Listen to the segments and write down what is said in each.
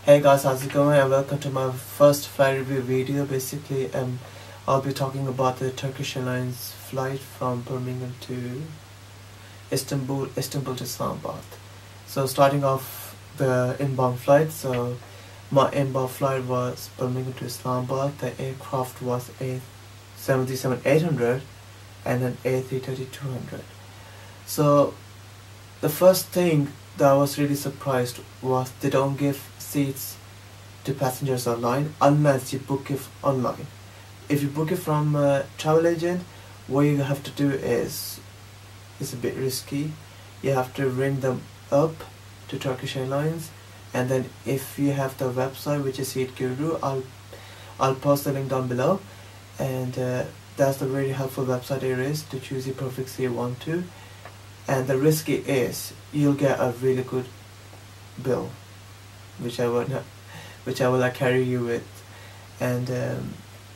Hey guys, how's it going, and welcome to my first flight review video. Basically, I'll be talking about the Turkish Airlines flight from Birmingham to Istanbul to Islamabad. So starting off the inbound flight, so my inbound flight was Birmingham to Islamabad. The aircraft was a 737-800 and an A330-200. So the first thing that I was really surprised was they don't give seats to passengers online unless you book it online. If you book it from a travel agent, what you have to do is, it's a bit risky. You have to ring them up to Turkish Airlines, and then if you have the website, which is Seat Guru, I'll post the link down below, and that's the very helpful website there is to choose your perfect seat you want to. And the risky is you'll get a really good bill, which I will carry you with. And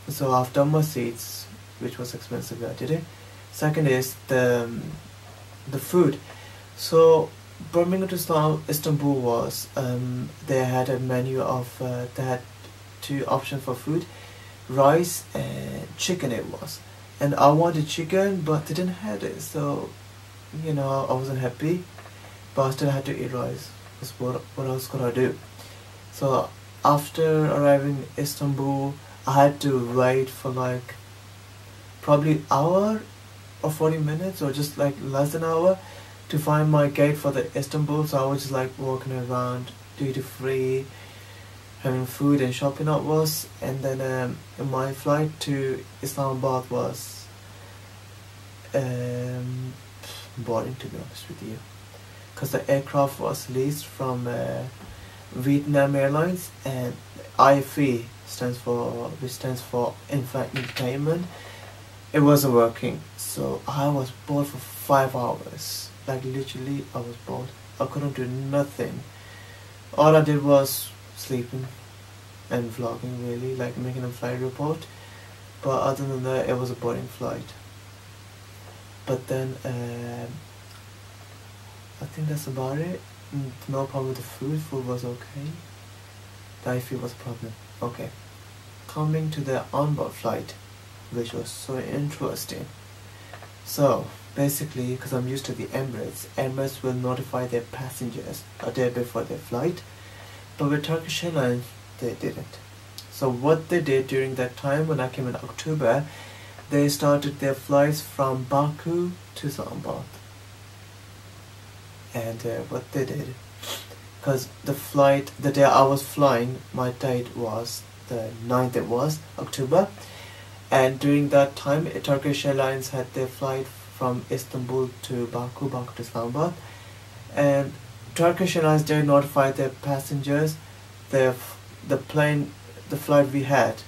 so I've done my seats, which was expensive, I did it. Second is the food. So Birmingham to Istanbul was they had a menu of they had two options for food, rice and chicken it was, and I wanted chicken but they didn't have it, so you know, I wasn't happy, but I still had to eat rice. That's what else could I do? So after arriving in Istanbul, I had to wait for like probably an hour or 40 minutes, or just like less than an hour, to find my gate for the Istanbul. So I was just like walking around duty free, having food and shopping upwards. And then my flight to Islamabad was boring, to be honest with you, because the aircraft was leased from Vietnam Airlines, and IFE which stands for in-flight entertainment. It wasn't working, so I was bored for 5 hours. Like literally, I was bored. I couldn't do nothing. All I did was sleeping and vlogging, really, like making a flight report. But other than that, it was a boring flight. But then I think that's about it. No problem with the food. Food was okay. The IFE was a problem. Okay. Coming to the onboard flight, which was so interesting. So basically, because I'm used to the Emirates will notify their passengers a day before their flight, but with Turkish Airlines they didn't. So what they did during that time, when I came in October, they started their flights from Baku to Islamabad. And what they did, because the day I was flying, my date was the 9th, it was October, and during that time Turkish Airlines had their flight from Istanbul to Baku to Islamabad, and Turkish Airlines did notify their passengers the flight we had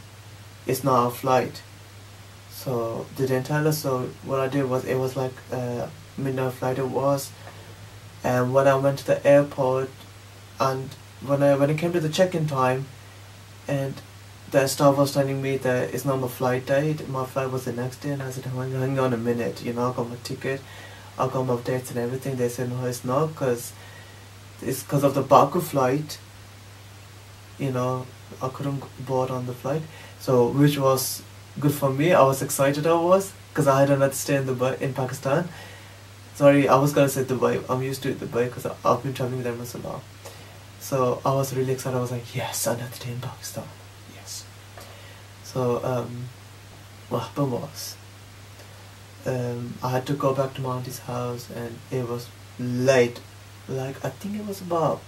is not our flight. So they didn't tell us. So what I did was, it was like midnight flight it was, and when I went to the airport, and when it came to the check-in time, and the staff was telling me that it's not my flight date, my flight was the next day, and I said, hang on a minute, you know, I got my ticket, I got my dates and everything. They said, no, it's not, because it's because of the Baku flight, you know, I couldn't board on the flight. So which was good for me. I was excited, because I had another stay in Pakistan. Sorry, I was gonna say Dubai. I'm used to Dubai because I've been traveling there so long. So I was really excited. I was like, yes, another day in Pakistan. Yes. So what happened was, I had to go back to my auntie's house, and it was late. Like I think it was about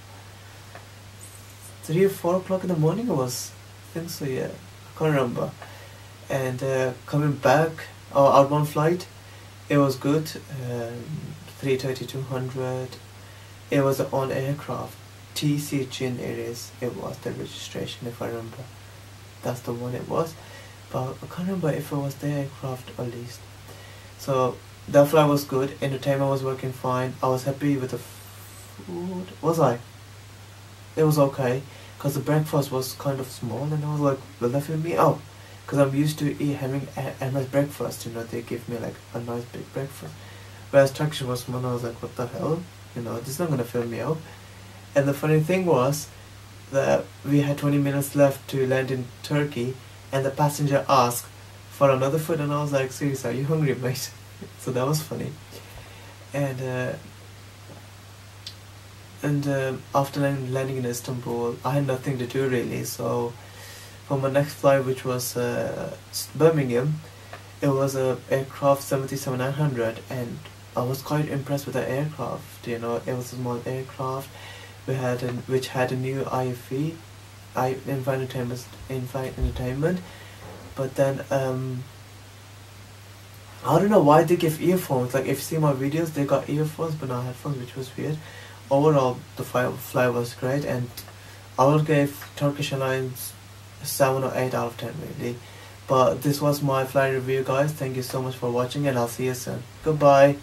3 or 4 o'clock in the morning. It was, I think so, yeah. I can't remember. And coming back, outbound flight, it was good. 330-200. It was an on aircraft. TC-Chin it was the registration, if I remember. That's the one it was. But I can't remember if it was the aircraft or least. So that flight was good. Entertainment was working fine. I was happy with the food. Was I? It was okay, because the breakfast was kind of small, and I was like, will that fill me out? Because I'm used to having a nice breakfast, you know, they give me like a nice big breakfast. Whereas Turkish was small, I was like, what the hell? You know, this is not going to fill me out. And the funny thing was, we had 20 minutes left to land in Turkey, and the passenger asked for another food, and I was like, seriously, are you hungry, mate? So that was funny. And after landing in Istanbul, I had nothing to do really, so for my next flight, which was Birmingham, it was a aircraft 737-900, and I was quite impressed with the aircraft. You know, it was a small aircraft. Which had a new IFE, in-flight entertainment. But then I don't know why they give earphones. Like if you see my videos, they got earphones but not headphones, which was weird. Overall, the flight was great, and I would give Turkish Airlines 7 or 8 out of 10 really. But this was my flight review, guys. Thank you so much for watching, and I'll see you soon. Goodbye.